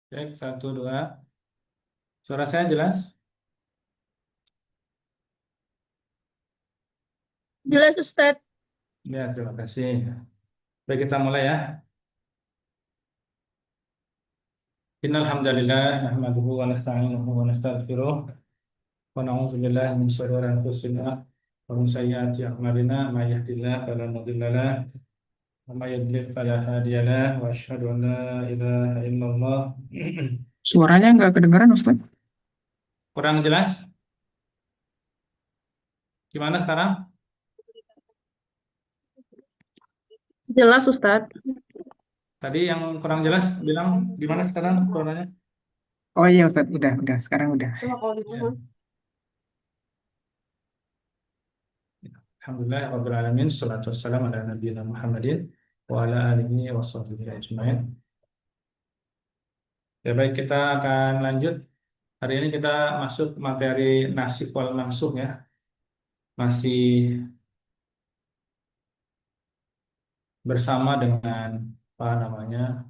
Cek, satu, dua. Suara saya jelas? Jelas Ustadz. Ya, terima kasih. Baik, kita mulai ya. Innal hamdalillah nahmaduhu wa nasta'inuhu wa nastaghfiruh wa na'udzu billahi min shururi anfusina wa min sayyiati a'malina may yahdihillahu fala mudilla lahu wa may yudlil fala hadiya lahu wa asyhadu an la ilaha illallah. Suaranya nggak kedengaran Ustaz. Kurang jelas? Gimana sekarang? Jelas Ustadz. Tadi yang kurang jelas bilang gimana sekarang suaranya? Oh iya Ustadz, udah, sekarang udah. Ya. Alhamdulillah rabbil alamin, salatu wassalamu ala nabiyina Muhammadin wa ala alihi wa sahbihi ajmain. Ya baik, kita akan lanjut. Hari ini kita masuk materi nasikh wal mansukh ya. Masih bersama dengan apa namanya?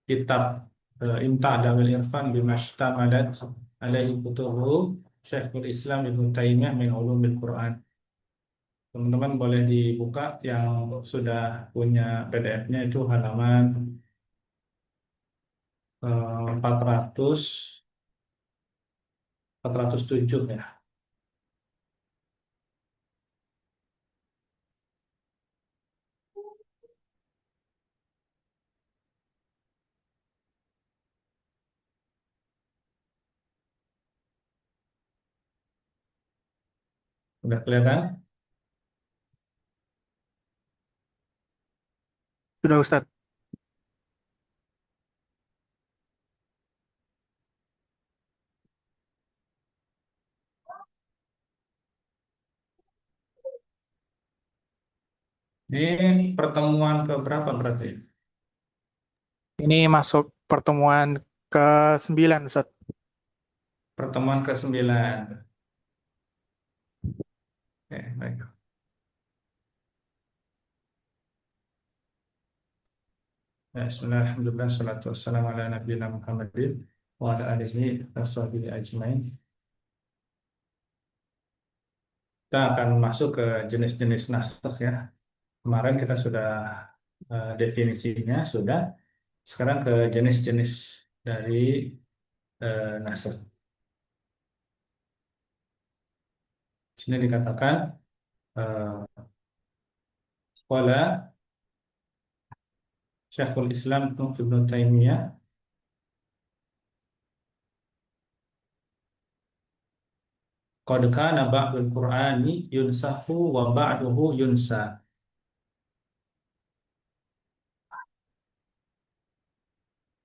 Kitab Imta' Dawil Irfan bimashtamalat alaihi kutubu Syekhul Islam Ibnu Taimiyah min ulumil Quran. Teman-teman boleh dibuka yang sudah punya PDF-nya itu halaman 400 407 ya. Udah kelihatan? Sudah Ustadz. Ini pertemuan ke berapa berarti? Ini masuk pertemuan ke-9 Ustadz. Pertemuan ke-9. Oke, baik. Ya, bismillah, alhamdulillah, salatu wassalamu ala nabiyina Muhammadin wa ala alihi wa sahbihi ajmain. Kita akan masuk ke jenis-jenis naskah ya. Kemarin kita sudah definisinya sudah. Sekarang ke jenis-jenis dari naskah. Di sini dikatakan uh, qala Syekhul Islam Ibnu Taimiyah qad kana ba'dul Qur'ani yunsafu wa ba'duhu yunsa.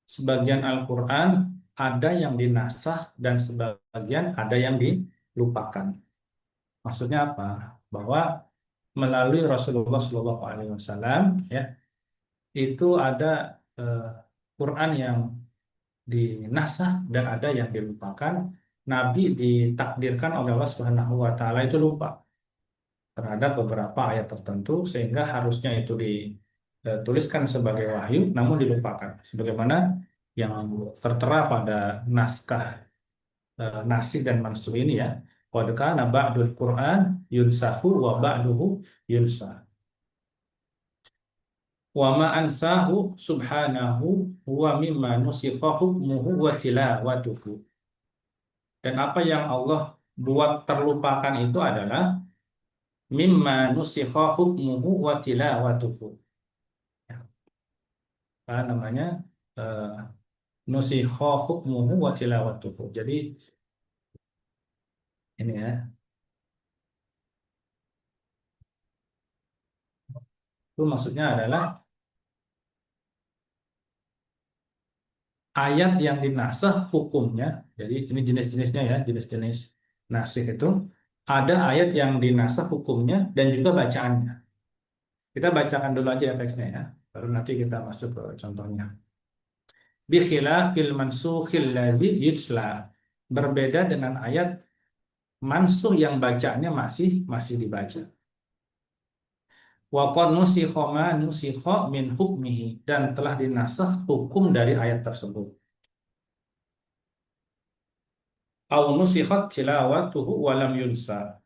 Sebagian Al-Quran ada yang dinasah dan sebagian ada yang dilupakan. Maksudnya apa? Bahwa melalui Rasulullah SAW ya itu ada Quran yang dinasah dan ada yang dilupakan. Nabi ditakdirkan oleh Allah Subhanahu Wa Taala itu lupa terhadap beberapa ayat tertentu sehingga harusnya itu dituliskan sebagai wahyu namun dilupakan. Sebagaimana yang tertera pada naskah nasikh dan mansukh ini ya. Qad kana ba'dul Qur'an yunsahu wa ba'duhu yunsa. Wa ma ansahu subhanahu huwa mimma nusikha hukmuhu wa tilawatuhu. Dan apa yang Allah buat terlupakan itu adalah mimma nusikha hukmuhu wa tilawatuhu. Apa namanya? Eh, nusikha hukmuhu wa tilawatuhu. Jadi ini ya. Itu maksudnya adalah ayat yang dinasah hukumnya, jadi ini jenis-jenisnya ya, jenis-jenis nasikh itu, ada ayat yang dinasah hukumnya dan juga bacaannya. Kita bacakan dulu aja ya teksnya ya, baru nanti kita masuk ke contohnya. Bi khilafil mansukhil ladzi yutla. Berbeda dengan ayat mansukh yang bacaannya masih dibaca. Wa qad nusikha ma nusikha min hukmihi, dan telah dinasah hukum dari ayat tersebut. au nusikhat tilawatuhu wa lam yunsa,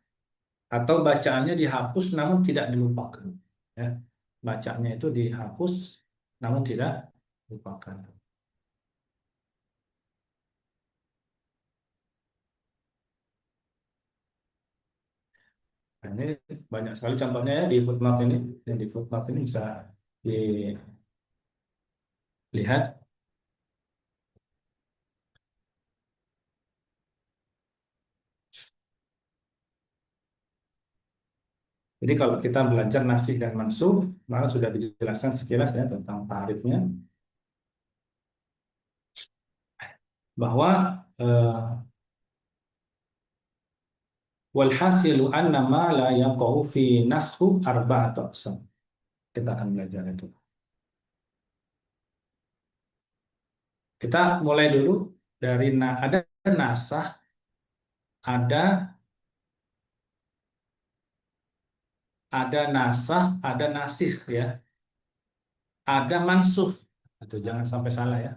atau bacaannya dihapus namun tidak dilupakan. Ya. Bacaannya itu dihapus namun tidak dilupakan. Nah, ini banyak sekali contohnya ya di footnote ini. Dan di footnote ini bisa dilihat. Jadi kalau kita belajar nasikh dan mansukh, maka sudah dijelaskan sekilas ya tentang tarifnya, bahwa walhasilu anna ma la yaqau fi naskhu arba'atu aqsam. Kita akan belajar itu. Kita mulai dulu dari ada nasakh, ada nasakh, ada nasikh ya. Ada mansukh. Itu jangan sampai salah ya.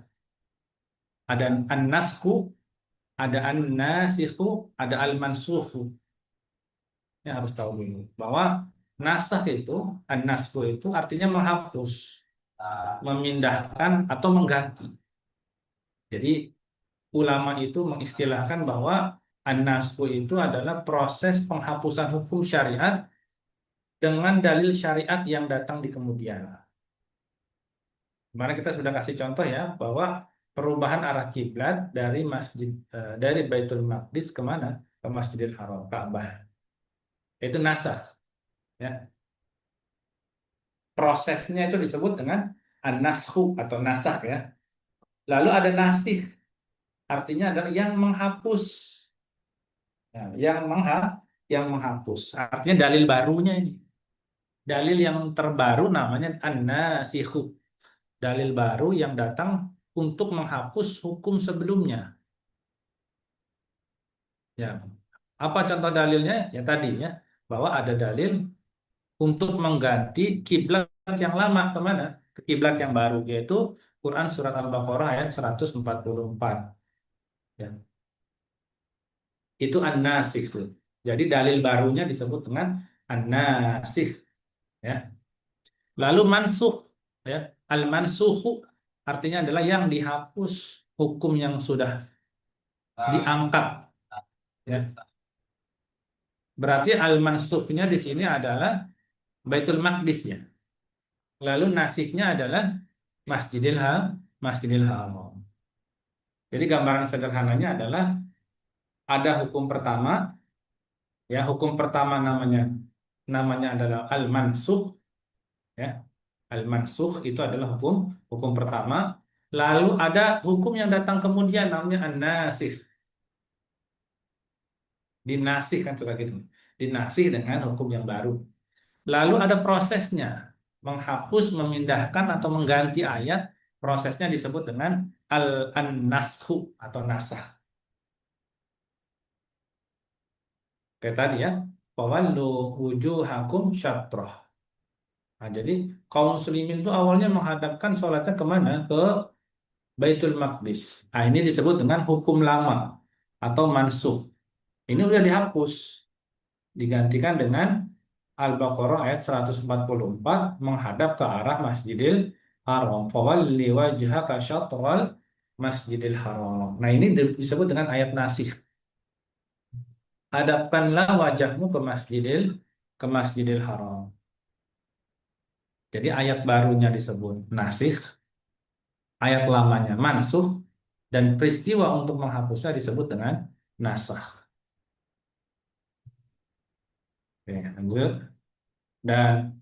Ada an-naskhu, ada an-nasikhu, ada al-mansukhu. Ini harus tahu dulu bahwa nasakh itu, an-naskhu itu artinya menghapus, memindahkan atau mengganti. Jadi ulama itu mengistilahkan bahwa an-naskhu itu adalah proses penghapusan hukum syariat dengan dalil syariat yang datang di kemudian. Kemarin kita sudah kasih contoh ya bahwa perubahan arah kiblat dari dari Baitul Maqdis kemana? Ke Masjidil Haram, Ka'bah. Itu nasakh. Ya. Prosesnya itu disebut dengan an-naskhu atau nasakh ya. Lalu ada nasikh, artinya adalah yang menghapus. Ya, yang menghapus. Artinya dalil barunya ini. Dalil yang terbaru namanya an-nasikhu. Dalil baru yang datang untuk menghapus hukum sebelumnya. Ya. Apa contoh dalilnya? Ya tadi ya, bahwa ada dalil untuk mengganti kiblat yang lama kemana? Ke kiblat yang baru, yaitu Quran Surat Al-Baqarah ayat 144. Ya. Itu an-nasikh. Jadi dalil barunya disebut dengan an-nasikh. Ya. Lalu mansukh. Ya. Al-mansukhu artinya adalah yang dihapus, hukum yang sudah diangkat. Ya. Berarti al-mansukhnya di sini adalah Baitul Maqdis ya. Lalu nasikhnya adalah Masjidil Haram. Jadi gambaran sederhananya adalah ada hukum pertama, ya hukum pertama namanya adalah al-mansukh, ya. Al-mansukh itu adalah hukum pertama. Lalu ada hukum yang datang kemudian namanya an-nasikh. Dinasih kan suka gitu. Dinasih dengan hukum yang baru. Lalu ada prosesnya, menghapus, memindahkan atau mengganti ayat. Prosesnya disebut dengan an-naskhu atau nasakh. Kayak tadi ya, fawallu wujuhakum syatrah. Nah, jadi kaum muslimin itu awalnya menghadapkan sholatnya kemana? Ke Baitul Maqdis. Nah, ini disebut dengan hukum lama atau mansukh. Ini udah dihapus, digantikan dengan Al-Baqarah ayat 144 menghadap ke arah Masjidil Haram. Fawalli wajhaka syatral Masjidil Haram. Nah, ini disebut dengan ayat nasikh. Hadapkanlah wajahmu ke Masjidil Haram. Jadi ayat barunya disebut nasikh, ayat lamanya mansukh, dan peristiwa untuk menghapusnya disebut dengan nasakh. Oke, lanjut. Dan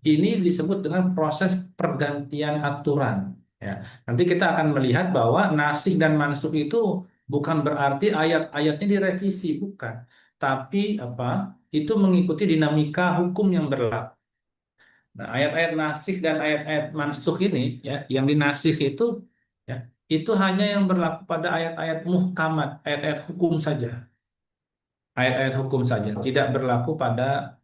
ini disebut dengan proses pergantian aturan. Ya, nanti kita akan melihat bahwa nasikh dan mansukh itu bukan berarti ayat-ayatnya direvisi, bukan. Tapi apa? Itu mengikuti dinamika hukum yang berlaku. Nah, ayat-ayat nasikh dan ayat-ayat mansukh ini, ya, yang dinasikh ya, itu hanya yang berlaku pada ayat-ayat muhkamat, ayat-ayat hukum saja, ayat-ayat hukum saja, tidak berlaku pada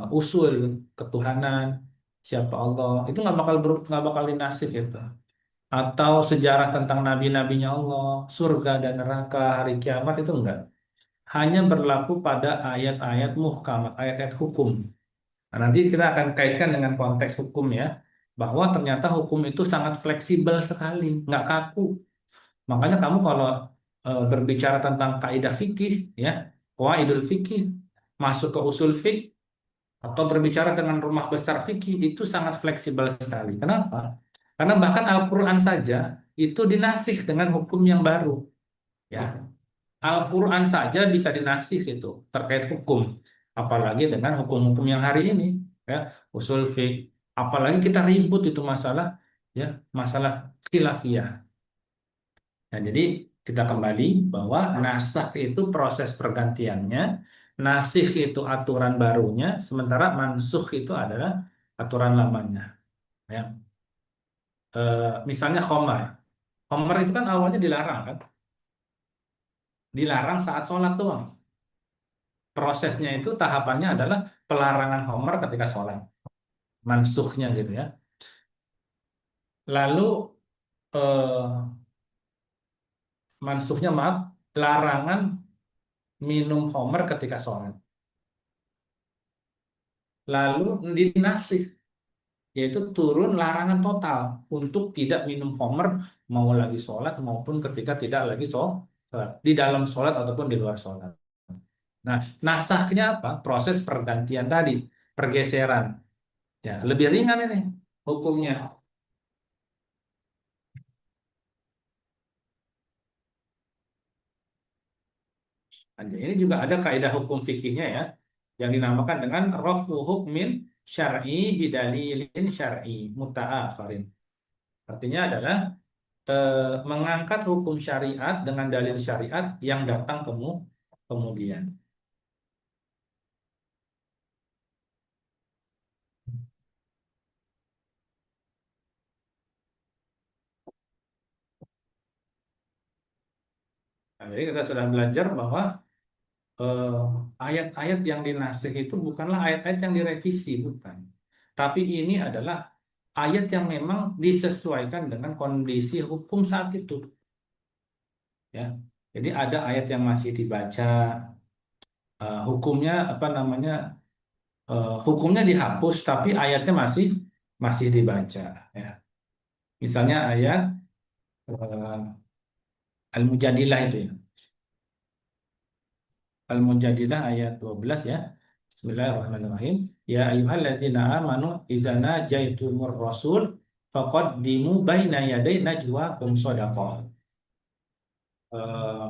usul ketuhanan, siapa Allah, itu nggak bakal dinasih gitu. atau sejarah tentang nabi-nabinya Allah, surga dan neraka, hari kiamat itu enggak. Hanya berlaku pada ayat-ayat muhkamat, ayat-ayat hukum. Nah, nanti kita akan kaitkan dengan konteks hukum ya, bahwa ternyata hukum itu sangat fleksibel sekali, nggak kaku. Makanya kamu kalau berbicara tentang kaidah fikih, ya, qawaidul fikih, masuk ke usul fikih, atau berbicara dengan rumah besar fikih itu sangat fleksibel sekali. Kenapa? Karena bahkan Al-Quran saja itu dinasih dengan hukum yang baru. Ya, Al-Quran saja bisa dinasih itu terkait hukum, apalagi dengan hukum-hukum yang hari ini, ya, usul fiqh. Apalagi kita ribut itu masalah, ya, masalah khilafiyah. Nah, jadi kita kembali bahwa nasakh itu proses pergantiannya, nasikh itu aturan barunya, sementara mansukh itu adalah aturan lamanya. Ya. Misalnya khamar. Khamar itu kan awalnya dilarang kan? Dilarang saat sholat doang. Prosesnya itu tahapannya adalah pelarangan khamar ketika sholat. Mansukhnya gitu ya. Lalu eh, mansukhnya maaf, larangan minum khamar ketika sholat. Lalu dinasih, yaitu turun larangan total untuk tidak minum khamar mau lagi sholat maupun ketika tidak lagi sholat, di dalam sholat ataupun di luar sholat. Nah, nasakhnya apa? Proses pergantian tadi, pergeseran. Ya, lebih ringan ini hukumnya. Nah, ini juga ada kaidah hukum fikihnya ya, yang dinamakan dengan rafu hukmin syar'i bidalilin syar'i muta'akhirin. Artinya adalah mengangkat hukum syariat dengan dalil syariat yang datang kemudian. Nah, jadi kita sudah belajar bahwa ayat-ayat yang dinasih itu bukanlah ayat-ayat yang direvisi, bukan. Tapi ini adalah ayat yang memang disesuaikan dengan kondisi hukum saat itu. Ya, jadi ada ayat yang masih dibaca, hukumnya apa namanya, hukumnya dihapus, tapi ayatnya masih masih dibaca. Ya, misalnya ayat Al-Mujadilah itu ya. Al-Mujadilah ayat 12 ya. Bismillahirrahmanirrahim. Ya ayyuhallazina amanu idza najaitumur rasul faqaddimu baina yaday najwakum shadaqah. Eh,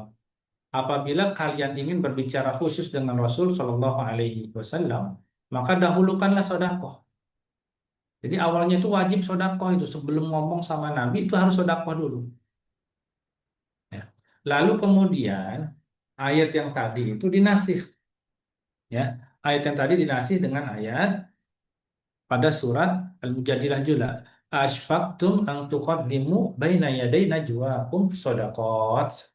Apabila kalian ingin berbicara khusus dengan Rasul Shallallahu Alaihi Wasallam, maka dahulukanlah sodakoh. Jadi awalnya itu wajib sodakoh itu sebelum ngomong sama Nabi itu harus sodakoh dulu. Ya. Lalu kemudian ayat yang tadi itu dinasih, ya. Ayat yang tadi dinasih dengan ayat pada surat Al-Mujadilah juga. Asfaqtum an tuqaddimu baina yaday najwakum shadaqat.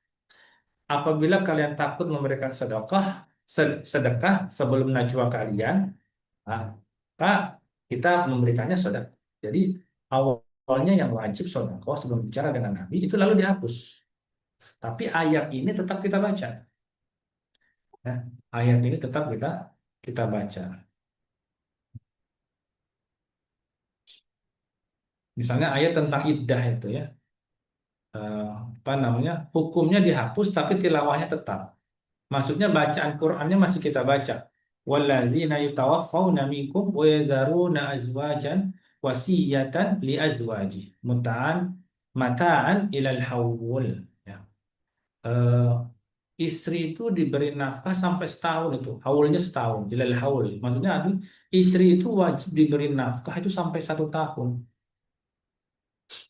Apabila kalian takut memberikan sedekah sebelum najwa kalian, maka kita memberikannya sedekah. Jadi awalnya yang wajib sedekah sebelum bicara dengan Nabi itu lalu dihapus. Tapi ayat ini tetap kita baca. Ya, ayat ini tetap kita baca. Misalnya ayat tentang iddah itu ya, apa namanya, hukumnya dihapus tapi tilawahnya tetap. Maksudnya bacaan Qur'annya masih kita baca. Wallazina yutawaffawna minkum wa yazaruna azwajan wasiyatan li azwaji mata'an ilal haul. Ya. Eh, Istri itu diberi nafkah sampai setahun itu. Haulnya setahun, ilal haul. Maksudnya istri itu wajib diberi nafkah itu sampai 1 tahun.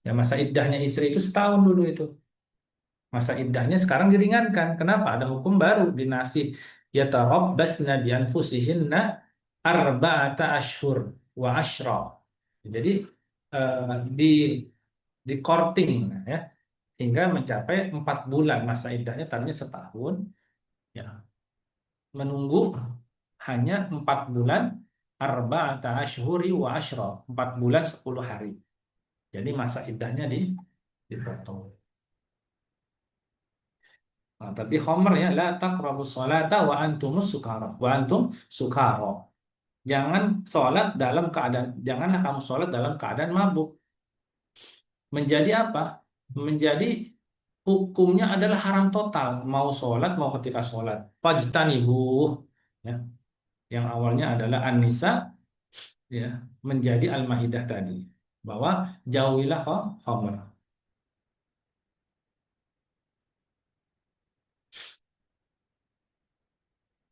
Ya, masa iddahnya istri itu setahun dulu itu. Masa iddahnya sekarang diringankan. Kenapa? Ada hukum baru dinasih. Yatarabbasna bi anfusihinna arba'ata ashhur wa asyra. Jadi di courting ya hingga mencapai 4 bulan, masa iddahnya tadinya setahun, ya, menunggu hanya 4 bulan, arba'ata ashhuri wa asyra, 4 bulan 10 hari. Jadi masa iddahnya dipotong. Nah, tadi Homer ya, la taqrabus sholata wa antumus sukara, wa antum sukara. Jangan sholat dalam keadaan, janganlah kamu sholat dalam keadaan mabuk. Menjadi apa? Menjadi hukumnya adalah haram total. Mau sholat, mau ketika sholat. Fajtanibuh. Ya, yang awalnya adalah An-Nisa, ya, menjadi Al-Maidah tadi. Bahwa jauhilah khamr.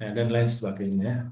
Ya, dan lain sebagainya.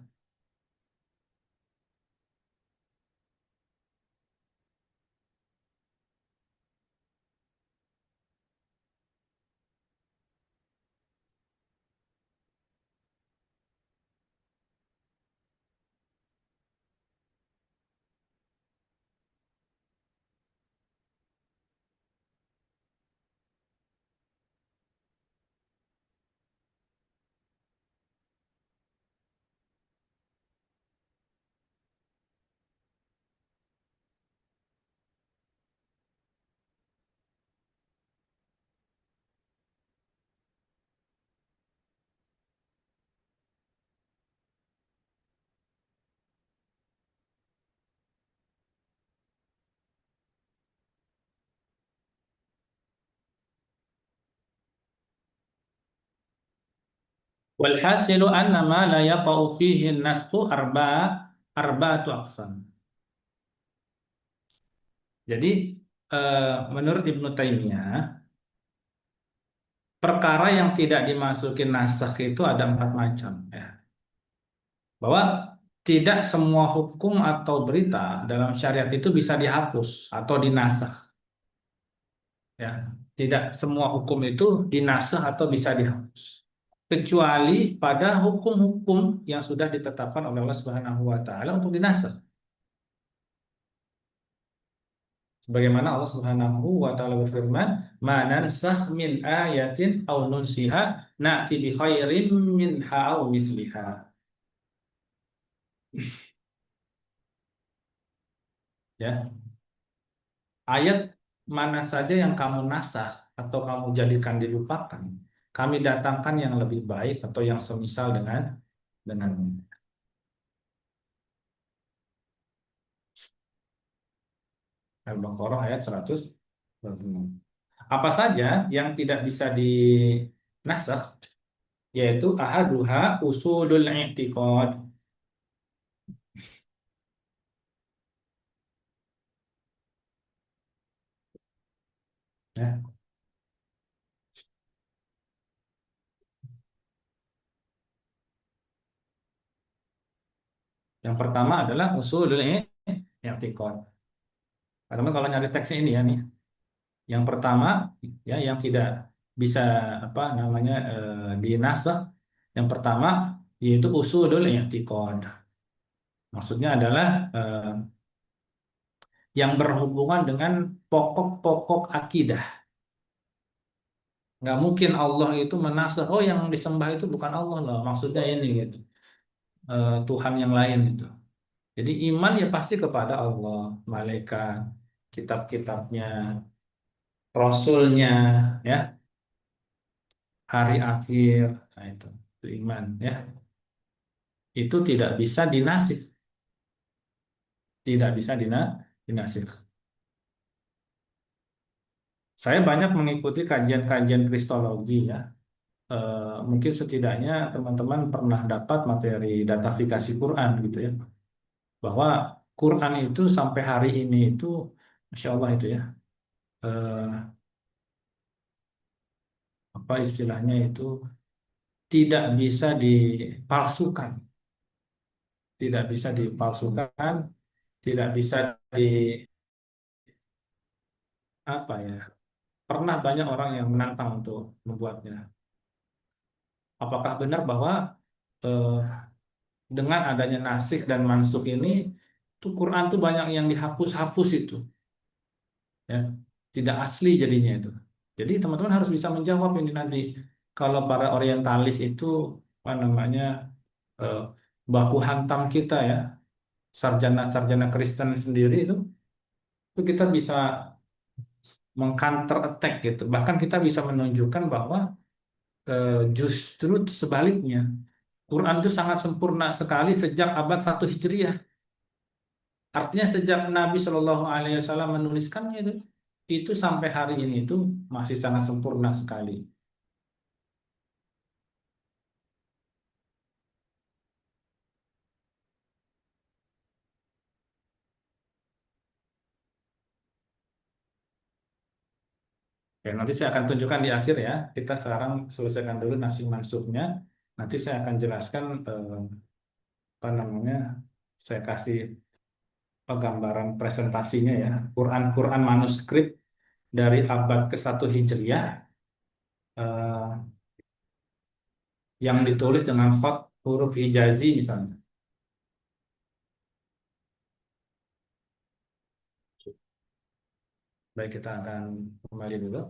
Walhasilu anna ma la yaqa'u fihi an-nasxu arba'atu aqsam. Jadi menurut Ibnu Taimiyah, perkara yang tidak dimasukin nasakh itu ada 4 macam, ya. Bahwa tidak semua hukum atau berita dalam syariat itu bisa dihapus atau dinasakh, ya. Tidak semua hukum itu dinasakh atau bisa dihapus, kecuali pada hukum-hukum yang sudah ditetapkan oleh Allah Subhanahu wa taala untuk dinasakh. Sebagaimana Allah Subhanahu wa taala berfirman, "Ma nansakh min ayatin aw nunsiha na'ti bi khairin minha aw misliha." Ya, ayat mana saja yang kamu nasah atau kamu jadikan dilupakan, kami datangkan yang lebih baik atau yang semisal dengan Al-Baqarah ayat 126. Apa saja yang tidak bisa dinasakh, yaitu ahaduha usulul i'tiqad. Ya. Yang pertama adalah usulul i'tiqad. Karena kalau nyari teksnya ini ya nih, yang pertama ya yang tidak bisa apa namanya dinasakh, yang pertama yaitu usulul i'tiqad. Maksudnya adalah yang berhubungan dengan pokok-pokok akidah. Nggak mungkin Allah itu menasakh, oh yang disembah itu bukan Allah loh, maksudnya ini gitu. Tuhan yang lain gitu. Jadi iman ya pasti kepada Allah, malaikat, kitab-kitabnya, rasulnya, ya, hari akhir, nah itu iman, ya. Itu tidak bisa dinasih, tidak bisa dinasih. Saya banyak mengikuti kajian-kajian kristologi, ya. Mungkin setidaknya teman-teman pernah dapat materi datafikasi Quran gitu ya, bahwa Quran itu sampai hari ini itu, Masya Allah itu ya, eh, apa istilahnya itu, tidak bisa dipalsukan, tidak bisa dipalsukan, tidak bisa di apa ya. Pernah banyak orang yang menantang untuk membuatnya. Apakah benar bahwa eh, dengan adanya nasikh dan mansukh ini, tuh Quran tuh banyak yang dihapus-hapus itu, ya, tidak asli jadinya itu. Jadi teman-teman harus bisa menjawab ini nanti. Kalau para orientalis itu apa namanya eh, baku hantam kita ya, sarjana-sarjana Kristen sendiri itu kita bisa mengcounter attack gitu. Bahkan kita bisa menunjukkan bahwa justru sebaliknya. Quran itu sangat sempurna sekali sejak abad 1 Hijriah. Artinya sejak Nabi Shallallahu Alaihi Wasallam menuliskannya itu sampai hari ini itu masih sangat sempurna sekali. Oke, nanti saya akan tunjukkan di akhir ya. Kita sekarang selesaikan dulu nasih mansuknya. Nanti saya akan jelaskan apa namanya. Saya kasih gambaran presentasinya ya. Quran manuskrip dari abad ke 1 Hijriah eh, yang ditulis dengan huruf hijazi misalnya. Baik, kita akan kembali dulu.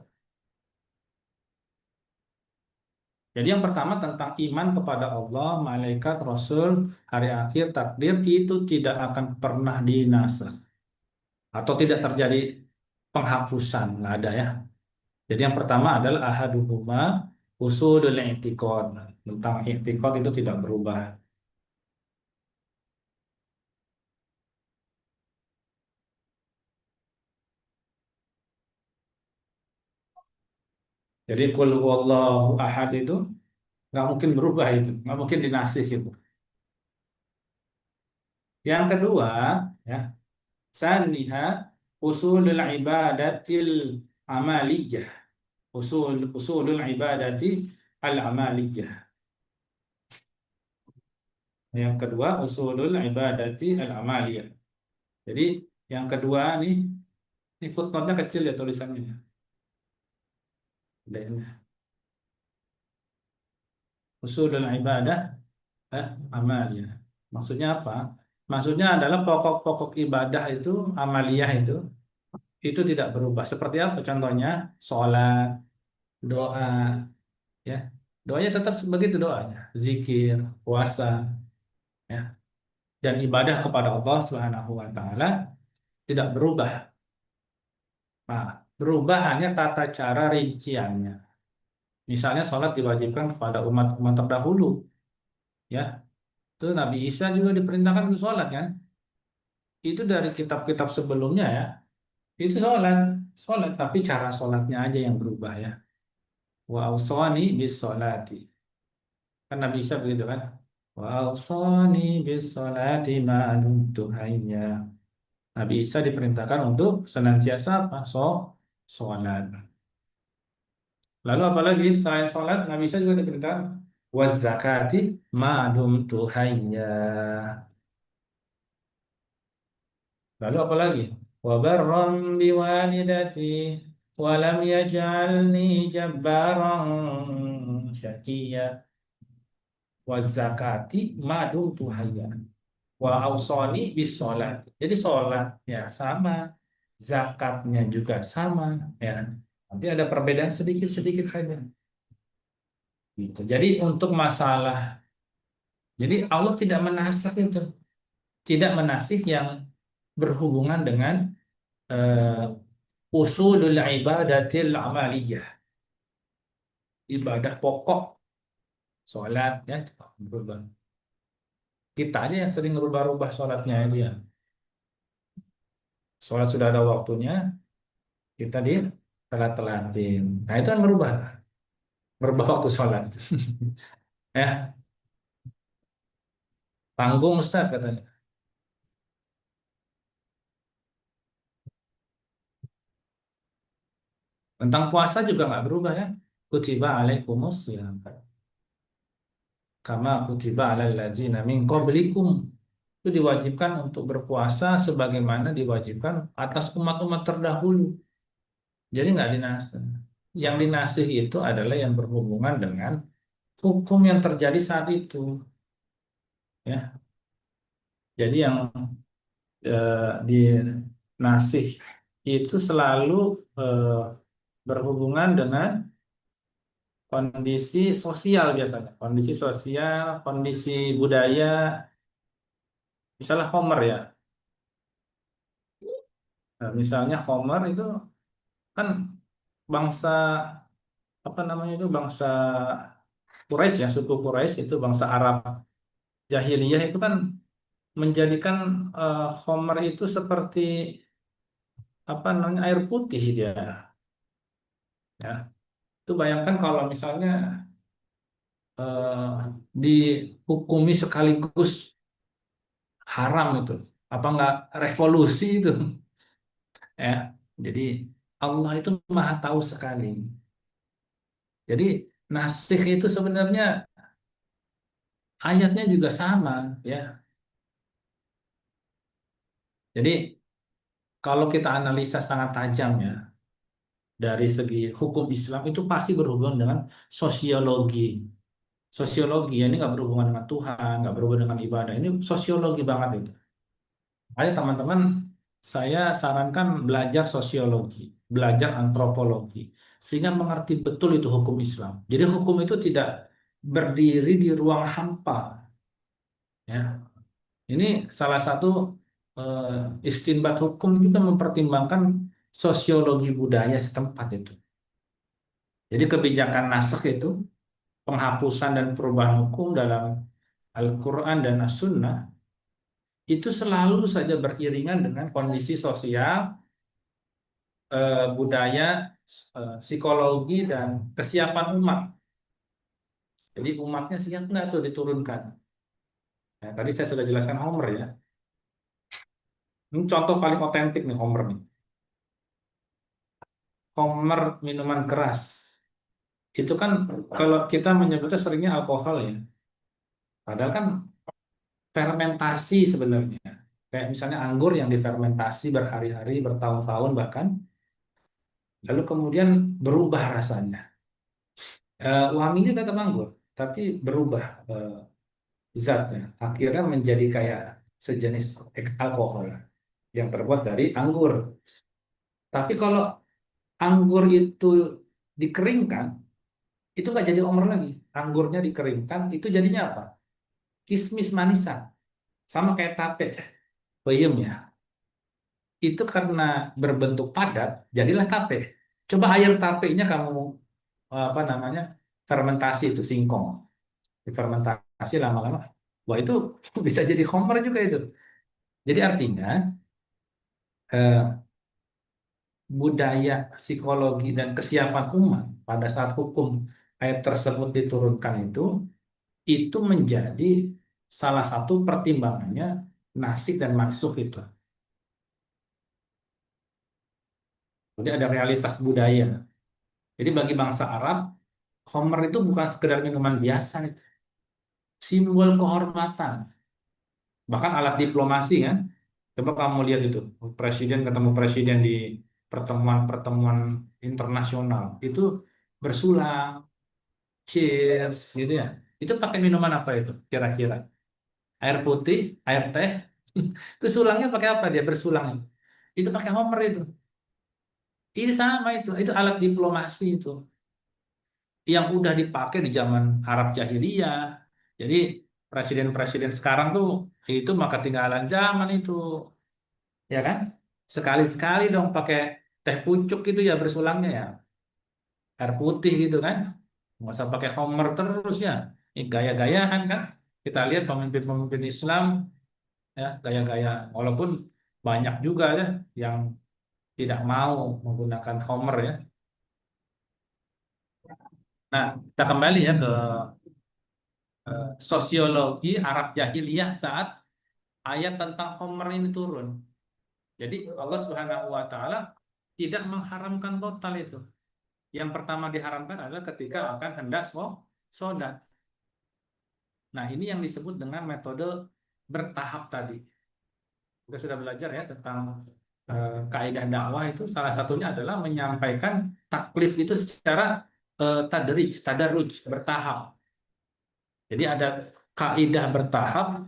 Jadi yang pertama tentang iman kepada Allah, malaikat, Rasul, hari akhir, takdir itu tidak akan pernah dinasakh atau tidak terjadi penghapusan, nggak ada ya. Jadi yang pertama adalah ahaduhuma usulul i'tiqad. Tentang i'tiqad itu tidak berubah. Jadi qul huwallahu ahad itu nggak mungkin berubah itu, nggak mungkin dinasih itu. Yang kedua, ya, saniha usulul ibadatil amaliyah. Usulul ibadati al amaliyah. Yang kedua usulul ibadati al amaliyah. Jadi yang kedua nih, ini footnote-nya kecil ya tulisannya. Dan usulul ibadah amaliyah. Maksudnya apa? Maksudnya adalah pokok-pokok ibadah itu, amaliyah itu tidak berubah. Seperti apa? Contohnya sholat, doa, ya. Doanya tetap begitu doanya. Zikir, puasa, ya. Dan ibadah kepada Allah Subhanahu wa taala tidak berubah. Nah, berubah hanya tata cara rinciannya. Misalnya sholat diwajibkan kepada umat-umat terdahulu, ya. Itu Nabi Isa juga diperintahkan untuk sholat kan? Itu dari kitab-kitab sebelumnya ya. Itu sholat, tapi cara sholatnya aja yang berubah ya. Wa awsani bis sholati. Kan Nabi Isa begitu kan? Wa awsani bis sholati ma dumtu hayya. Nabi Isa diperintahkan untuk senantiasa apa? Sholat. Lalu apalagi selain sholat, Nabi Isa juga diperintahkan wa zakati ma dumtu hayya. Lalu apa lagi? Wa barram biwalidati wa lam yaj'alni jabbaran syaqiyya wa zakati ma dumtu hayya wa awsani bis salat. Jadi salat ya sama, zakatnya juga sama ya. Nanti ada perbedaan sedikit-sedikit saja. Gitu. Jadi untuk masalah jadi Allah tidak menasakh itu, tidak menasih yang berhubungan dengan usulul ibadatil amaliyah, ibadah pokok, sholat ya berubah. Kita aja yang sering rubah-rubah sholatnya dia. Sholat sudah ada waktunya, kita di telat-telatin. Nah itu kan berubah waktu sholat. Ya, tanggung Ustaz katanya. Tentang puasa juga nggak berubah ya. Kutiba alaikumus ya. Kama kutiba alal ladzina min qablikum. Itu diwajibkan untuk berpuasa sebagaimana diwajibkan atas umat-umat terdahulu. Jadi nggak dinasih. Yang dinasih itu adalah yang berhubungan dengan hukum yang terjadi saat itu. Ya, jadi yang dinasih itu selalu eh, berhubungan dengan kondisi sosial biasanya. Kondisi sosial, kondisi budaya. Misalnya Homer ya. Nah, misalnya Homer itu kan bangsa apa namanya itu bangsa Quraisy ya, suku Quraisy itu bangsa Arab jahiliyah itu kan menjadikan Homer itu seperti apa namanya air putih dia ya. Itu bayangkan kalau misalnya eh, dihukumi sekaligus haram itu, apa nggak revolusi itu ya. Jadi Allah itu maha tahu sekali. Jadi nasikh itu sebenarnya ayatnya juga sama ya. Jadi kalau kita analisa sangat tajam ya dari segi hukum Islam itu pasti berhubungan dengan sosiologi. Sosiologi ya, ini nggak berhubungan dengan Tuhan, nggak berhubungan dengan ibadah. Ini sosiologi banget itu. Ayo teman-teman, saya sarankan belajar sosiologi, belajar antropologi, sehingga mengerti betul itu hukum Islam. Jadi hukum itu tidak berdiri di ruang hampa, ya. Ini salah satu istinbat hukum juga mempertimbangkan sosiologi budaya setempat itu. Jadi kebijakan nasakh itu penghapusan dan perubahan hukum dalam Al-Quran dan As-Sunnah itu selalu saja beriringan dengan kondisi sosial, budaya, psikologi, dan kesiapan umat. Jadi umatnya siap nggak tuh diturunkan. Nah, tadi saya sudah jelaskan Homer ya. Ini contoh paling otentik nih Homer nih. Homer minuman keras. Itu kan kalau kita menyebutnya seringnya alkohol ya. Padahal kan fermentasi sebenarnya. Kayak misalnya anggur yang difermentasi berhari-hari, bertahun-tahun bahkan. Lalu kemudian berubah rasanya. Wanginya tetap anggur, tapi berubah zatnya. Akhirnya menjadi kayak sejenis alkohol yang terbuat dari anggur. Tapi kalau anggur itu dikeringkan, itu nggak jadi omer lagi. Anggurnya dikeringkan, itu jadinya apa? Kismis manisan. Sama kayak tape, peyem ya. Itu karena berbentuk padat, jadilah tape. Coba air tapenya kamu apa namanya fermentasi itu singkong, difermentasi lama-lama, wah itu bisa jadi homer juga itu. Jadi artinya eh, budaya, psikologi dan kesiapan umat pada saat hukum ayat tersebut diturunkan itu menjadi salah satu pertimbangannya nasik dan mansukh itu. Jadi ada realitas budaya. Jadi bagi bangsa Arab, homer itu bukan sekedar minuman biasa, itu simbol kehormatan, bahkan alat diplomasi kan. Coba kamu lihat itu, presiden ketemu presiden di pertemuan-pertemuan internasional, itu bersulang, cheers, gitu ya. Itu pakai minuman apa itu, kira-kira? Air putih, air teh, itu sulangnya pakai apa dia bersulang? Itu pakai homer itu. Ini sama itu alat diplomasi itu, yang udah dipakai di zaman Arab Jahiliyah. Jadi presiden-presiden sekarang tuh itu mah ketinggalan zaman itu. Ya kan? Sekali-sekali dong pakai teh pucuk gitu ya bersulangnya ya, air putih gitu kan, nggak usah pakai homer terus ya. Ini gaya-gayaan kan, kita lihat pemimpin-pemimpin Islam ya gaya-gaya, walaupun banyak juga ya yang tidak mau menggunakan homer ya. Nah, kita kembali ya ke sosiologi Arab Jahiliyah saat ayat tentang homer ini turun. Jadi Allah Subhanahu wa taala tidak mengharamkan total itu. Yang pertama diharamkan adalah ketika akan hendak sholat. Nah, ini yang disebut dengan metode bertahap tadi. Kita sudah belajar ya tentang kaidah dakwah itu salah satunya adalah menyampaikan taklif itu secara tadarruj, bertahap. Jadi ada kaidah bertahap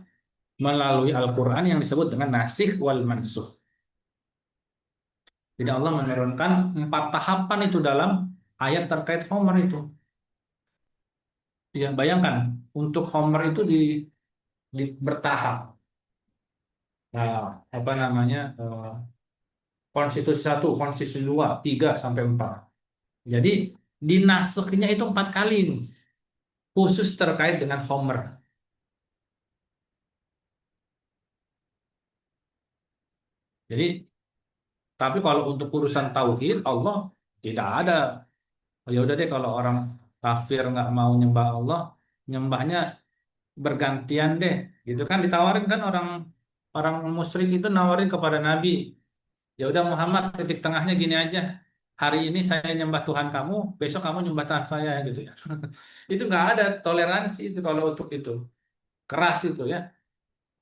melalui Al-Qur'an yang disebut dengan nasikh wal mansukh. Jadi Allah menurunkan 4 tahapan itu dalam ayat terkait Homer itu. Ya, bayangkan untuk Homer itu bertahap. Nah, apa namanya? konstitusi 1, konstitusi 2, 3 sampai 4. Jadi dinasuknya itu 4 kali nih, khusus terkait dengan Homer. Jadi, tapi kalau untuk urusan tauhid Allah tidak ada. Oh, ya udah deh kalau orang kafir nggak mau nyembah Allah, nyembahnya bergantian deh. Gitu kan ditawarin kan orang orang musyrik itu nawarin kepada Nabi. Ya udah Muhammad titik tengahnya gini aja. Hari ini saya nyembah Tuhan kamu, besok kamu nyembah Tuhan saya gitu ya. Itu nggak ada toleransi itu kalau untuk itu. Keras itu ya.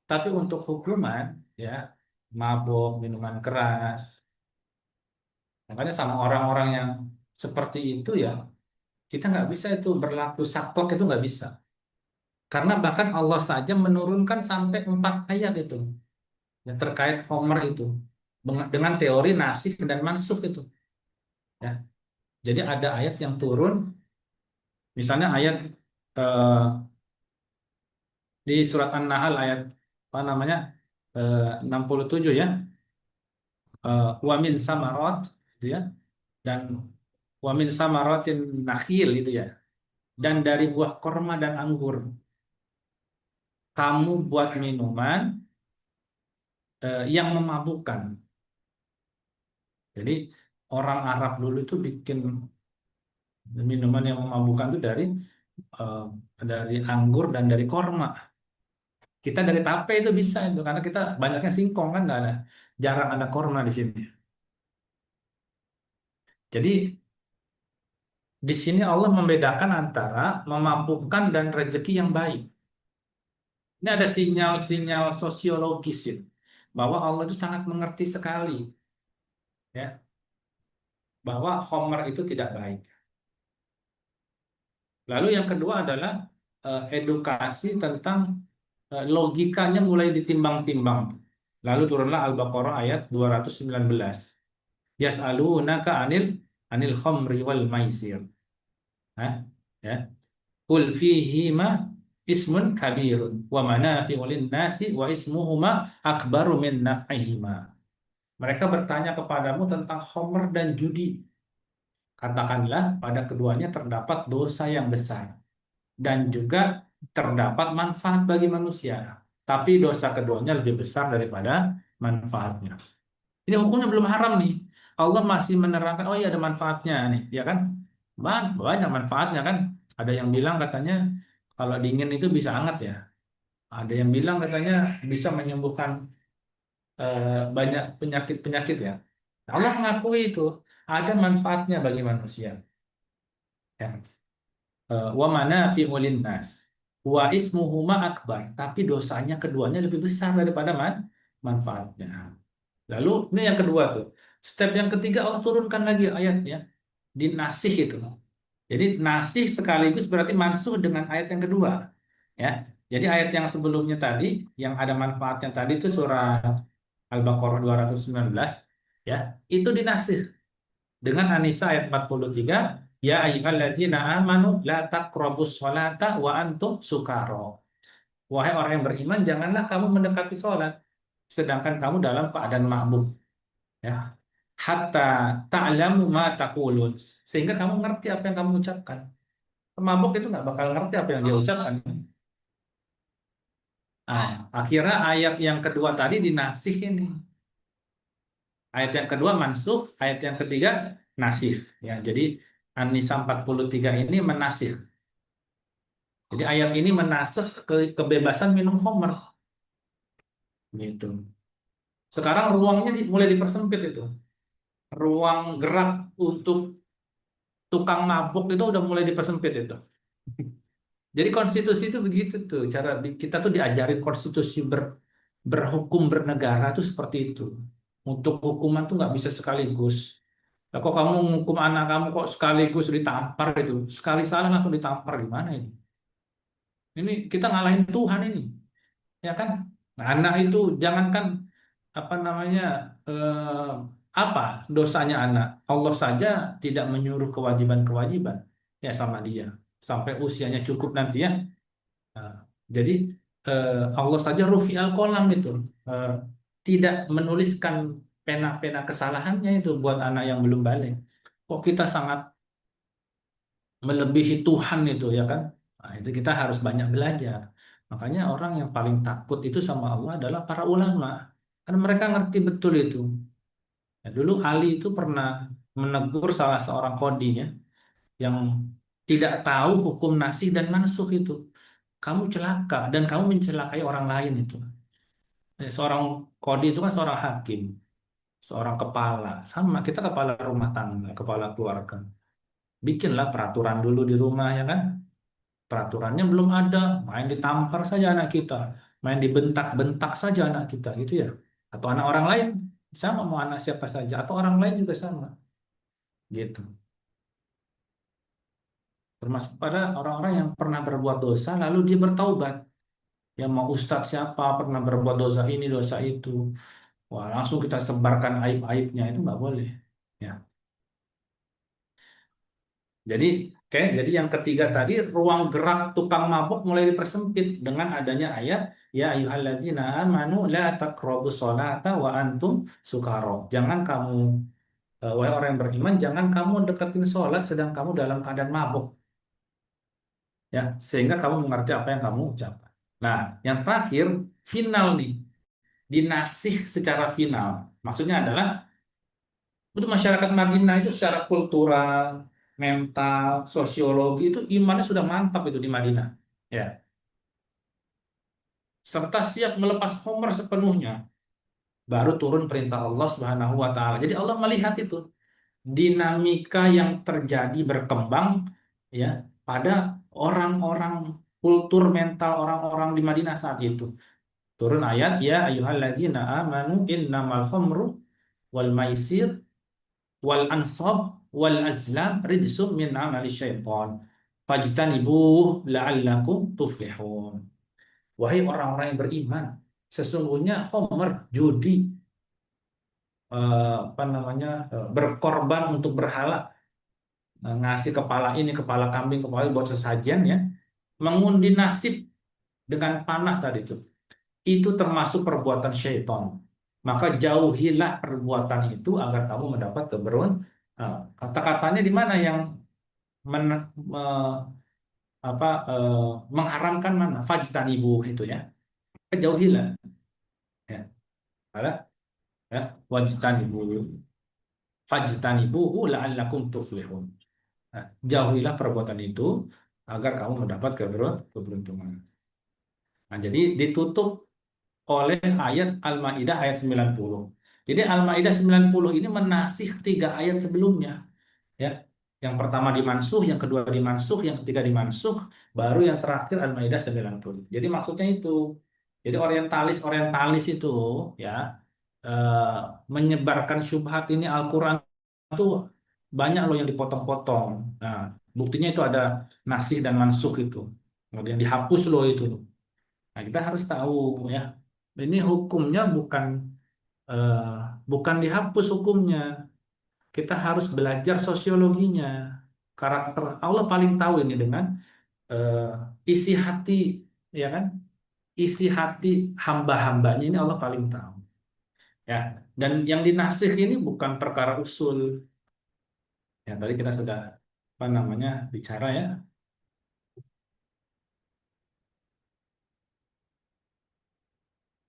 Tapi untuk hukuman ya mabuk, minuman keras. Makanya sama orang-orang yang seperti itu ya kita nggak bisa itu berlaku saklek itu nggak bisa. Karena bahkan Allah saja menurunkan sampai 4 ayat itu yang terkait Homer itu dengan teori nasikh dan mansukh itu. Ya. Jadi ada ayat yang turun, misalnya ayat eh, di surat An-Nahl ayat apa namanya 67 ya, wamin samarot, gitu ya, dan wamin samarotin nakhil itu ya, dan dari buah korma dan anggur kamu buat minuman yang memabukkan. Jadi orang Arab dulu itu bikin minuman yang memabukkan itu eh, dari anggur dan dari korma. Kita dari tape itu bisa itu karena kita banyaknya singkong kan nggak ada, jarang ada korma di sini. Jadi di sini Allah membedakan antara memabukkan dan rezeki yang baik. Ini ada sinyal-sinyal sosiologis ya, bahwa Allah itu sangat mengerti sekali ya bahwa Homer itu tidak baik. Lalu yang kedua adalah edukasi tentang logikanya mulai ditimbang-timbang. Lalu turunlah Al-Baqarah ayat 219. Yas'alunaka anil khamri wal maisir. Hah? Ya. Qul fihima ismun kabirun wa manafi'u lin-nasi wa ismuhuma akbaru min naf'ihima. Mereka bertanya kepadamu tentang khamr dan judi. Katakanlah pada keduanya terdapat dosa yang besar dan juga terdapat manfaat bagi manusia. Tapi dosa keduanya lebih besar daripada manfaatnya. Ini hukumnya belum haram nih. Allah masih menerangkan, oh iya ada manfaatnya nih, ya kan? Banyak manfaatnya kan. Ada yang bilang katanya kalau dingin itu bisa hangat ya. Ada yang bilang katanya bisa menyembuhkan banyak penyakit-penyakit ya. Allah mengakui itu ada manfaatnya bagi manusia. Ya. Wa manafi'u linnas wa ismuhuma akbar, tapi dosanya keduanya lebih besar daripada manfaatnya. Lalu ini yang kedua tuh. Step yang ketiga Allah turunkan lagi ayatnya di nasih itu. Jadi nasih sekaligus berarti mansuh dengan ayat yang kedua. Ya. Jadi ayat yang sebelumnya tadi yang ada manfaatnya tadi itu surat Al-Baqarah 219 ya, itu dinasih dengan An-Nisa ayat 43, ya ayyuhallazina amanu la taqrabus sholata wa antum sukara. Wahai orang yang beriman, janganlah kamu mendekati sholat sedangkan kamu dalam keadaan mabuk. Ya. Hatta ta'lamu ma taqulun. Sehingga kamu ngerti apa yang kamu ucapkan. Pemabuk itu nggak bakal ngerti apa yang dia ucapkan. Nah, akhirnya ayat yang kedua tadi dinasih ini. Ayat yang kedua mansuh, ayat yang ketiga nasih. Ya, jadi An-Nisa 43 ini menasih. Jadi ayat ini menasih kebebasan minum khamr. Gitu. Sekarang ruangnya mulai dipersempit itu. Ruang gerak untuk tukang mabuk itu udah mulai dipersempit itu. Jadi konstitusi itu begitu tuh. Cara kita tuh diajarin konstitusi berhukum bernegara tuh seperti itu. Untuk hukuman tuh nggak bisa sekaligus. Lah kok kamu menghukum anak kamu kok sekaligus ditampar itu. Sekali salah langsung ditampar gimana ini? Ini kita ngalahin Tuhan ini. Ya kan? Nah, anak itu jangankan apa namanya apa dosanya anak. Allah saja tidak menyuruh kewajiban-kewajiban ya sama dia sampai usianya cukup nanti ya. Nah, jadi Allah saja rufi al qalam itu tidak menuliskan pena-pena kesalahannya itu buat anak yang belum balik. Kok kita sangat melebihi Tuhan itu ya kan? Nah, itu kita harus banyak belajar. Makanya orang yang paling takut itu sama Allah adalah para ulama. Karena mereka ngerti betul itu. Ya, dulu Ali itu pernah menegur salah seorang kodi ya, yang tidak tahu hukum nasih dan mansukh itu. Kamu celaka dan kamu mencelakai orang lain itu. Seorang kodi itu kan seorang hakim, seorang kepala. Sama kita kepala rumah tangga, kepala keluarga. Bikinlah peraturan dulu di rumah ya kan. Peraturannya belum ada, main ditampar saja anak kita, main dibentak-bentak saja anak kita gitu ya. Atau anak orang lain sama, mau anak siapa saja atau orang lain juga sama gitu. Termasuk pada orang-orang yang pernah berbuat dosa lalu dia bertaubat. Yang mau ustadz siapa pernah berbuat dosa ini dosa itu, wah langsung kita sebarkan aib-aibnya, itu nggak boleh. Ya. Jadi, oke, jadi yang ketiga tadi ruang gerak tukang mabuk mulai dipersempit dengan adanya ayat ya ayyuhalladzina amanu la taqrabus sholata wa antum sukaro. Jangan kamu wahai orang yang beriman, jangan kamu deketin sholat sedang kamu dalam keadaan mabuk. Ya, sehingga kamu mengerti apa yang kamu ucapkan. Nah, yang terakhir final nih, dinasih secara final. Maksudnya adalah untuk masyarakat Madinah itu secara kultural, mental, sosiologi itu imannya sudah mantap itu di Madinah. Ya, serta siap melepas Homer sepenuhnya. Baru turun perintah Allah Subhanahu wa taala. Jadi Allah melihat itu dinamika yang terjadi berkembang ya pada orang-orang, kultur mental orang-orang di Madinah saat itu. Turun ayat ya ayyuhalladzina amanu innamal khamru wal maisir wal ansab wal azlam rijsum min amali syaitan fajtanibuh la'allakum tuflihun. Wahai orang-orang yang beriman, sesungguhnya khamr, judi, apa namanya, berkorban untuk berhala, ngasih kepala ini, kepala kambing, kepala ini buat sesajen ya, mengundi nasib dengan panah tadi itu termasuk perbuatan syaitan. Maka jauhilah perbuatan itu agar kamu mendapat keberuntungan. Kata-katanya di mana yang men, me- apa, mengharamkan mana? Fajtanibu itu ya. Jauhilah ya. Ada ya, wajtanibu. Fajtanibu la'allakum tuflihun. Nah, jauhilah perbuatan itu agar kamu mendapat keberuntungan. Nah, jadi ditutup oleh ayat Al-Maidah ayat 90. Jadi Al-Maidah 90 ini menasih tiga ayat sebelumnya, ya. Yang pertama dimansuh, yang kedua dimansuh, yang ketiga dimansuh, baru yang terakhir Al-Maidah 90. Jadi maksudnya itu. Jadi orientalis itu ya, eh, menyebarkan syubhat ini Al-Qur'an itu banyak loh yang dipotong-potong. Nah, buktinya itu ada nasih dan mansuh itu. Kemudian dihapus loh itu. Nah, kita harus tahu ya. Ini hukumnya bukan eh, bukan dihapus hukumnya. Kita harus belajar sosiologinya. Karakter Allah paling tahu ini dengan eh, isi hati, ya kan? Isi hati hamba-hambanya ini Allah paling tahu. Ya. Dan yang dinasih ini bukan perkara usul. Ya, tadi kita sudah apa namanya bicara ya,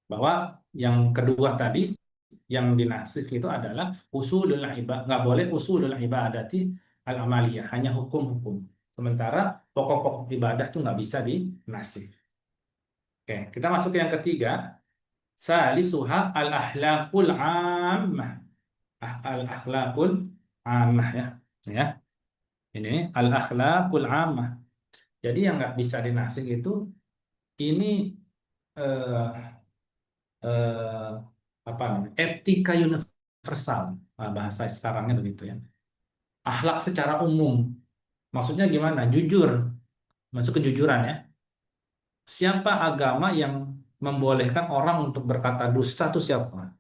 bahwa yang kedua tadi yang dinasih itu adalah usulul ibadah, nggak boleh usulul ibadati al amaliyah, hanya hukum-hukum. Sementara pokok-pokok ibadah itu nggak bisa dinasih. Oke, kita masuk ke yang ketiga. Salisuha al akhlaqul ammah. Al akhlaqul ammah ya. Ya, ini al akhlaqul ammah. Jadi yang nggak bisa dinasih itu ini eh, eh, apa namanya, etika universal. Nah, bahasa sekarangnya begitu ya. Akhlak secara umum. Maksudnya gimana? Jujur, masuk kejujuran ya. Siapa agama yang membolehkan orang untuk berkata dusta itu siapa?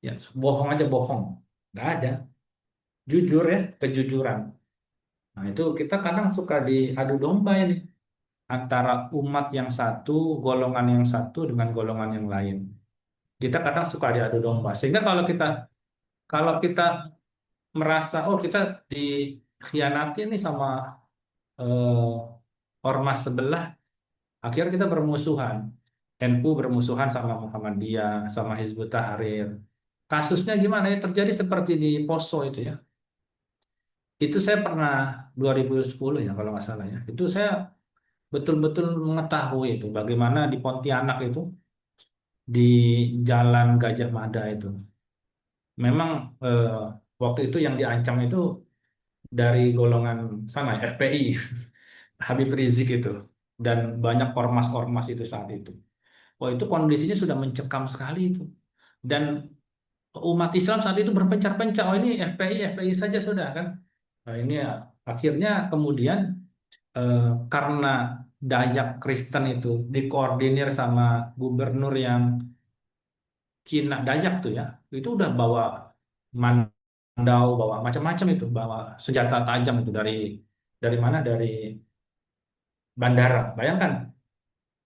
Ya, bohong aja bohong. Nggak ada. Jujur ya, kejujuran. Nah, itu kita kadang suka diadu domba ini antara umat yang satu, golongan yang satu dengan golongan yang lain. Kita kadang suka diadu domba. Sehingga kalau kita kalau kita merasa oh kita dikhianati nih sama ormas sebelah, akhirnya kita bermusuhan. NU bermusuhan sama Muhammadiyah, sama Hizbut Tahrir. Kasusnya gimana ya? Terjadi seperti di Poso itu ya. Itu saya pernah 2010 ya kalau nggak salah ya. Itu saya betul-betul mengetahui itu bagaimana di Pontianak itu di Jalan Gajah Mada itu. Memang waktu itu yang diancam itu dari golongan sana FPI, Habib Rizik itu, dan banyak ormas-ormas itu saat itu. Oh itu kondisinya sudah mencekam sekali itu. Dan umat Islam saat itu berpencar-pencar. Oh ini FPI, FPI saja sudah kan. Nah, ini ya, akhirnya kemudian eh, karena Dayak Kristen itu dikoordinir sama gubernur yang Cina Dayak tuh ya, itu udah bawa mandau, bawa macam-macam itu, bawa senjata tajam itu dari mana? Dari bandara. Bayangkan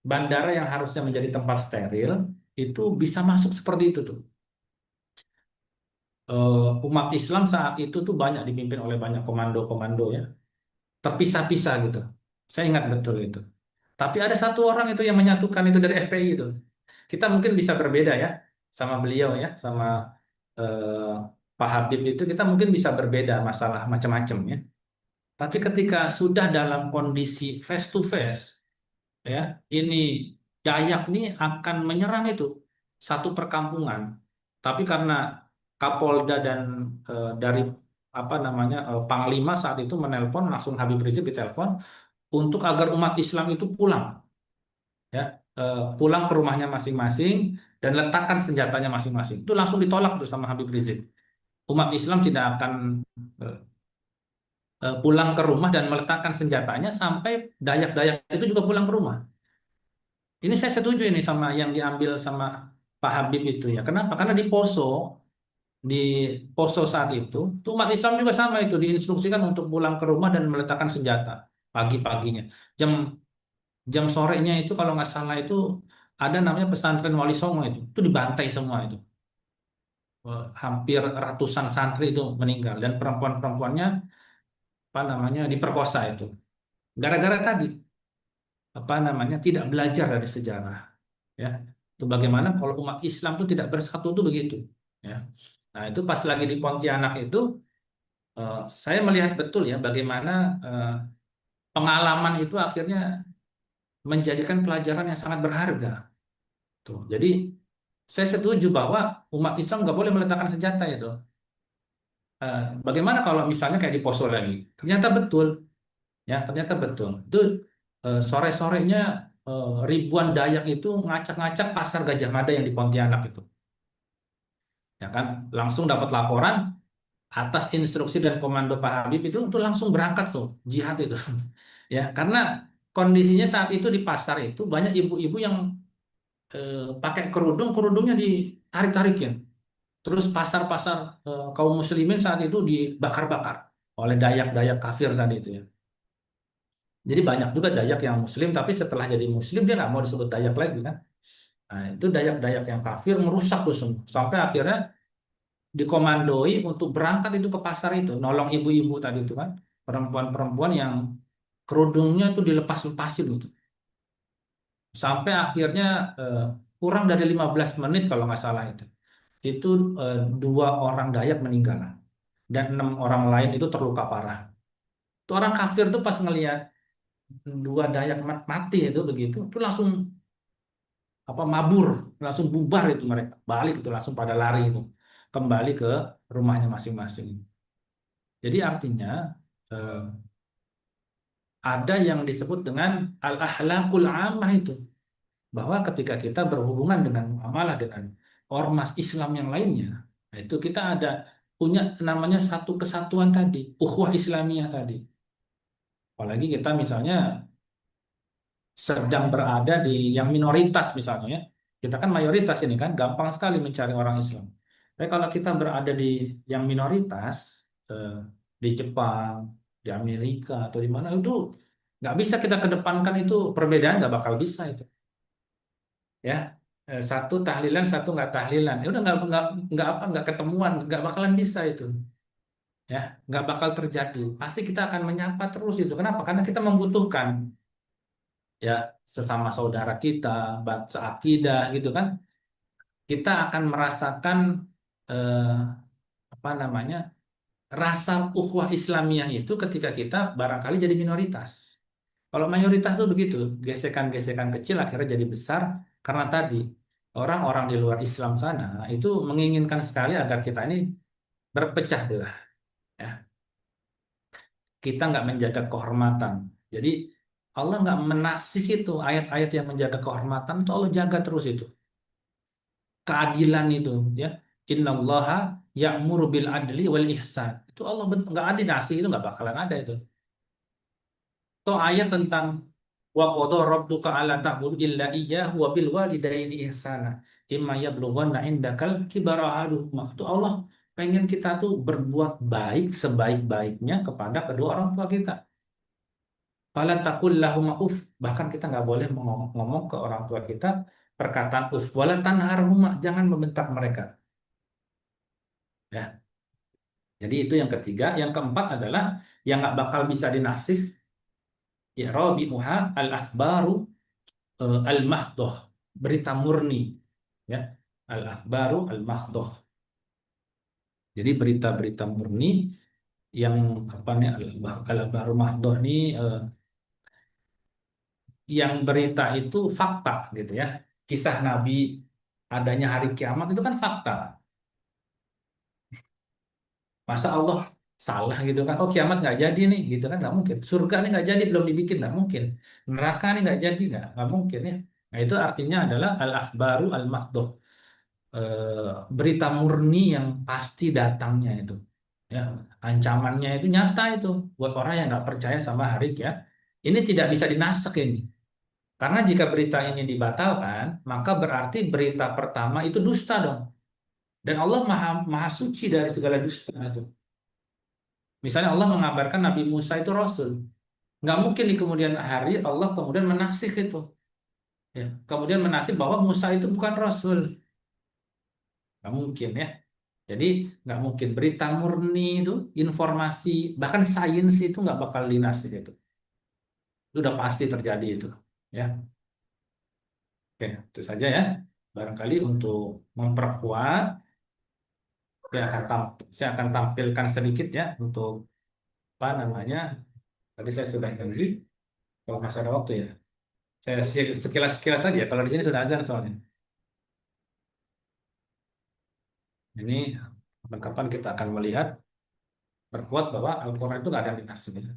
bandara yang harusnya menjadi tempat steril itu bisa masuk seperti itu tuh. Umat Islam saat itu tuh banyak dipimpin oleh banyak komando-komando ya, terpisah-pisah gitu. Saya ingat betul itu. Tapi ada satu orang itu yang menyatukan itu dari FPI itu. Kita mungkin bisa berbeda ya sama beliau ya, sama eh, Pak Habib itu kita mungkin bisa berbeda masalah macam-macam ya. Tapi ketika sudah dalam kondisi face to face ya, ini Dayak nih akan menyerang itu satu perkampungan. Tapi karena Kapolda dan dari apa namanya Panglima saat itu menelpon langsung Habib Rizik ditelepon untuk agar umat Islam itu pulang ya, pulang ke rumahnya masing-masing dan letakkan senjatanya masing-masing. Itu langsung ditolak tuh sama Habib Rizik. Umat Islam tidak akan eh, pulang ke rumah dan meletakkan senjatanya sampai Dayak-Dayak itu juga pulang ke rumah. Ini saya setuju ini sama yang diambil sama Pak Habib itu ya. Kenapa? Karena di Poso saat itu umat Islam juga sama itu diinstruksikan untuk pulang ke rumah dan meletakkan senjata pagi-paginya. Jam jam sorenya itu kalau nggak salah itu ada namanya pesantren Wali Songo itu dibantai semua itu. Hampir ratusan santri itu meninggal dan perempuan-perempuannya apa namanya diperkosa itu. Gara-gara tadi apa namanya tidak belajar dari sejarah ya. Itu bagaimana kalau umat Islam itu tidak bersatu itu begitu ya. Nah, itu pas lagi di Pontianak itu saya melihat betul ya bagaimana eh, pengalaman itu akhirnya menjadikan pelajaran yang sangat berharga. Tuh. Jadi saya setuju bahwa umat Islam nggak boleh meletakkan senjata itu. Bagaimana kalau misalnya kayak di Poso lagi? Ternyata betul, ya ternyata betul. Itu sore-sorenya ribuan Dayak itu ngacak-ngacak pasar Gajah Mada yang di Pontianak itu, ya kan? Langsung dapat laporan atas instruksi dan komando Pak Habib itu langsung berangkat tuh jihad itu, ya karena kondisinya saat itu di pasar itu banyak ibu-ibu yang pakai kerudung, kerudungnya ditarik-tarikin. Terus pasar-pasar kaum muslimin saat itu dibakar-bakar oleh Dayak-Dayak kafir tadi itu ya. Jadi banyak juga Dayak yang muslim, tapi setelah jadi muslim dia nggak mau disebut Dayak lagi kan. Nah, itu Dayak-Dayak yang kafir merusak tuh semua. Sampai akhirnya dikomandoi untuk berangkat itu ke pasar itu, nolong ibu-ibu tadi itu kan. Perempuan-perempuan yang kerudungnya itu dilepas-lepasin gitu. Sampai akhirnya eh, kurang dari 15 menit kalau nggak salah itu dua orang Dayak meninggal dan enam orang lain itu terluka parah. Itu orang kafir tuh pas ngelihat dua Dayak mati itu begitu, itu langsung apa mabur, langsung bubar itu mereka, balik itu langsung pada lari itu, kembali ke rumahnya masing-masing. Jadi artinya eh, ada yang disebut dengan al-akhlaqul ammah itu, bahwa ketika kita berhubungan dengan muamalah dengan ormas Islam yang lainnya, nah itu kita ada punya namanya satu kesatuan tadi, ukhuwah Islamiyah tadi. Apalagi kita misalnya sedang berada di yang minoritas misalnya ya. Kita kan mayoritas ini kan gampang sekali mencari orang Islam. Tapi kalau kita berada di yang minoritas di Jepang, di Amerika atau di mana itu nggak bisa kita kedepankan itu perbedaan nggak bakal bisa itu. Ya, Satu tahlilan, satu nggak tahlilan. Ya udah nggak ketemuan, nggak bakalan bisa itu. Ya, nggak bakal terjadi. Pasti kita akan menyapa terus itu. Kenapa? Karena kita membutuhkan ya sesama saudara kita, seakidah gitu kan. Kita akan merasakan eh, apa namanya rasa ukhuwah Islamiyah itu ketika kita barangkali jadi minoritas. Kalau mayoritas tuh begitu, gesekan-gesekan kecil akhirnya jadi besar karena tadi orang-orang di luar Islam sana itu menginginkan sekali agar kita ini berpecah belah. Ya. Kita nggak menjaga kehormatan. Jadi Allah nggak menasih itu ayat-ayat yang menjaga kehormatan itu Allah jaga terus itu. Keadilan itu ya. Innallaha ya'muru bil adli wal ihsan. Itu Allah nggak ada nasi itu nggak bakalan ada itu. Atau ayat tentang wa qadha rabbuka alla ta'budu illa iyyahu wa bil walidaini ihsana. Imma yablughanna indakal kibara ahaduhuma. Itu Allah pengen kita tuh berbuat baik sebaik-baiknya kepada kedua orang tua kita. Fala taqul lahum uf. Bahkan kita nggak boleh ngomong ke orang tua kita perkataan uf. Wala tanharhuma. Jangan membentak mereka. Ya. Jadi itu yang ketiga. Yang keempat adalah yang nggak bakal bisa dinasih. Ya rabi'uha al-akhbaru al-mahdoh. Berita murni. Ya. Al-akhbaru al-mahdoh. Jadi berita-berita murni yang apa nih al-akhbaru mahdoh nih yang berita itu fakta gitu ya. Kisah Nabi adanya hari kiamat itu kan fakta. Masa Allah salah gitu kan? Oh kiamat nggak jadi nih gitu kan nggak mungkin. Surga nih nggak jadi belum dibikin nggak mungkin. Neraka nih nggak jadi nggak mungkin ya. Nah itu artinya adalah al-akhbaru al-mahdoh. Berita murni yang pasti datangnya itu. Ya, ancamannya itu nyata itu buat orang yang nggak percaya sama hari ya. Ini tidak bisa dinasek ini. Karena jika berita ini dibatalkan, maka berarti berita pertama itu dusta dong. Dan Allah maha, maha suci dari segala dusta itu. Misalnya Allah mengabarkan Nabi Musa itu Rasul. Nggak mungkin di kemudian hari Allah kemudian menasih itu. Ya. Kemudian menasih bahwa Musa itu bukan Rasul. Nggak mungkin ya. Jadi nggak mungkin berita murni itu, informasi, bahkan sains itu nggak bakal dinasih itu. Itu udah pasti terjadi itu. Ya. Oke, itu saja ya. Barangkali untuk memperkuat saya akan tampilkan sedikit ya untuk apa namanya. Tadi saya sudah janji kalau masih ada waktu ya. Saya sekilas-sekilas saja. Kalau di sini sudah azan soalnya. Ini kapan kita akan melihat berkuat bahwa Al-Quran itu nggak ada dinasinya.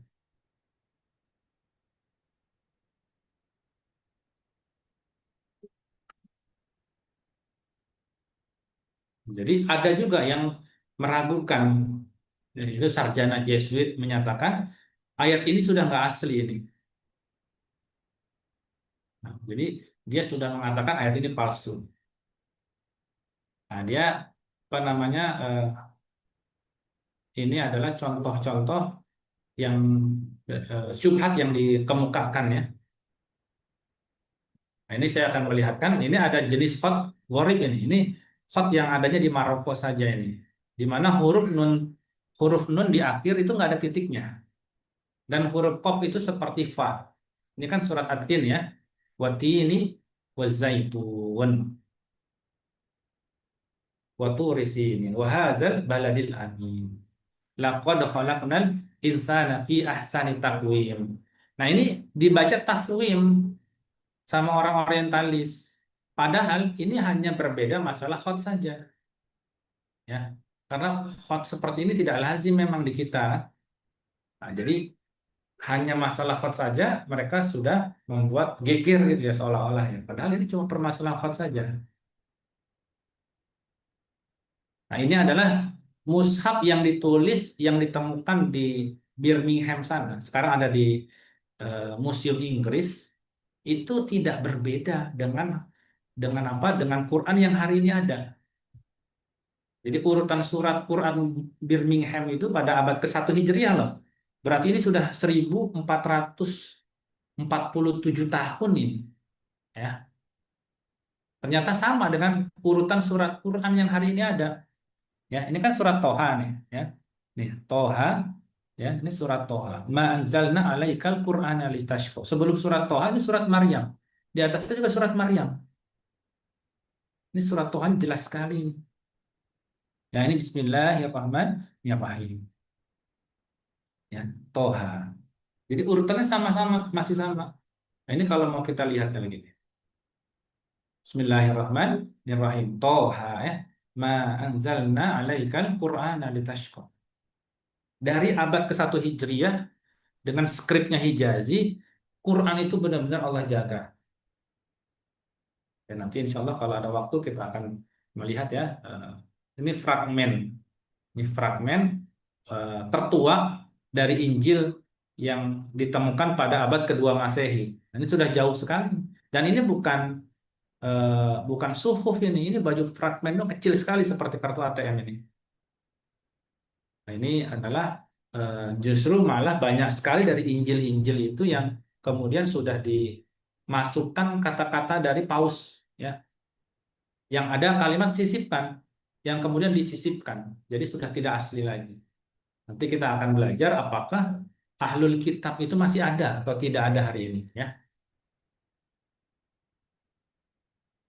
Jadi ada juga yang meragukan. Jadi itu sarjana Jesuit menyatakan ayat ini sudah nggak asli ini. Nah, jadi dia sudah mengatakan ayat ini palsu. Nah, dia apa namanya ini adalah contoh-contoh yang syubhat yang dikemukakan ya. Nah, ini saya akan melihatkan ini ada jenis khot gharib ini. Ini khot yang adanya di Maroko saja ini. Di mana huruf nun di akhir itu nggak ada titiknya. Dan huruf qaf itu seperti fa. Ini kan surat At-Tin ya. Watini wazaitun wa turi sinin wa hadzal baladil amin. Laqad khalaqnal insana fi ahsani taqwim. Nah, ini dibaca tafwim sama orang orientalis. Padahal ini hanya berbeda masalah khot saja, ya. Karena khot seperti ini tidak lazim memang di kita. Nah, jadi hanya masalah khot saja mereka sudah membuat geger gitu ya seolah-olah ya. Padahal ini cuma permasalahan khot saja. Nah, ini adalah mushaf yang ditulis yang ditemukan di Birmingham sana. Sekarang ada di Museum Inggris. Itu tidak berbeda dengan apa? Dengan Quran yang hari ini ada. Jadi urutan surat Quran Birmingham itu pada abad ke-1 Hijriah loh. Berarti ini sudah 1447 tahun ini. Ya. Ternyata sama dengan urutan surat Quran yang hari ini ada. Ya, ini kan surat Toha nih, ya. Nih, Toha, ya, ini surat Toha. Ma anzalna alaikal Qur'ana litashqa. Sebelum surat Toha ini surat Maryam. Di atasnya juga surat Maryam. Ini surat Toha ini jelas sekali. Ya, ini Bismillahirrahmanirrahim. Ya, Toha. Jadi urutannya sama-sama, masih sama. Nah, ini kalau mau kita lihat lagi. Bismillahirrahmanirrahim. Toha, ya. Ma anzalna alaikal Qur'ana litashqa. Dari abad ke-1 Hijriah dengan skripnya Hijazi, Quran itu benar-benar Allah jaga. Dan nanti insya Allah kalau ada waktu kita akan melihat ya, ini fragmen tertua dari Injil yang ditemukan pada abad kedua Masehi. Ini sudah jauh sekali. Dan ini bukan suhuf ini baju fragmen itu kecil sekali seperti kartu ATM ini. Nah, ini adalah justru malah banyak sekali dari Injil-Injil itu yang kemudian sudah dimasukkan kata-kata dari Paus, ya, yang ada kalimat sisipkan, yang kemudian disisipkan, jadi sudah tidak asli lagi. Nanti kita akan belajar apakah ahlul kitab itu masih ada atau tidak ada hari ini, ya.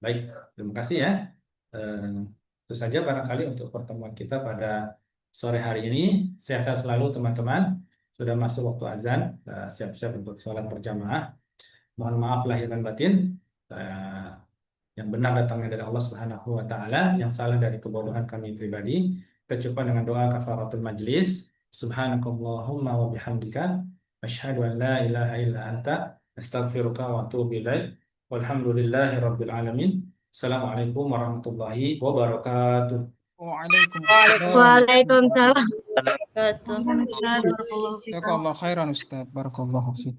Baik, terima kasih ya. Itu saja barangkali untuk pertemuan kita pada sore hari ini. Sehat-sehat selalu teman-teman. Sudah masuk waktu azan, siap-siap untuk sholat berjamaah. Mohon maaf lahir dan batin. Yang benar datangnya dari Allah Subhanahu wa taala, yang salah dari kebodohan kami pribadi. Kita cukup dengan doa kafaratul majlis. Subhanakallahumma wa bihamdika asyhadu an la ilaha illa anta astaghfiruka wa atubu ilaik. Walhamdulillahi rabbil alamin. Assalamualaikum warahmatullahi wabarakatuh. Waalaikumsalam. Jazakallah khairan Ustaz. Barakallahu fiik.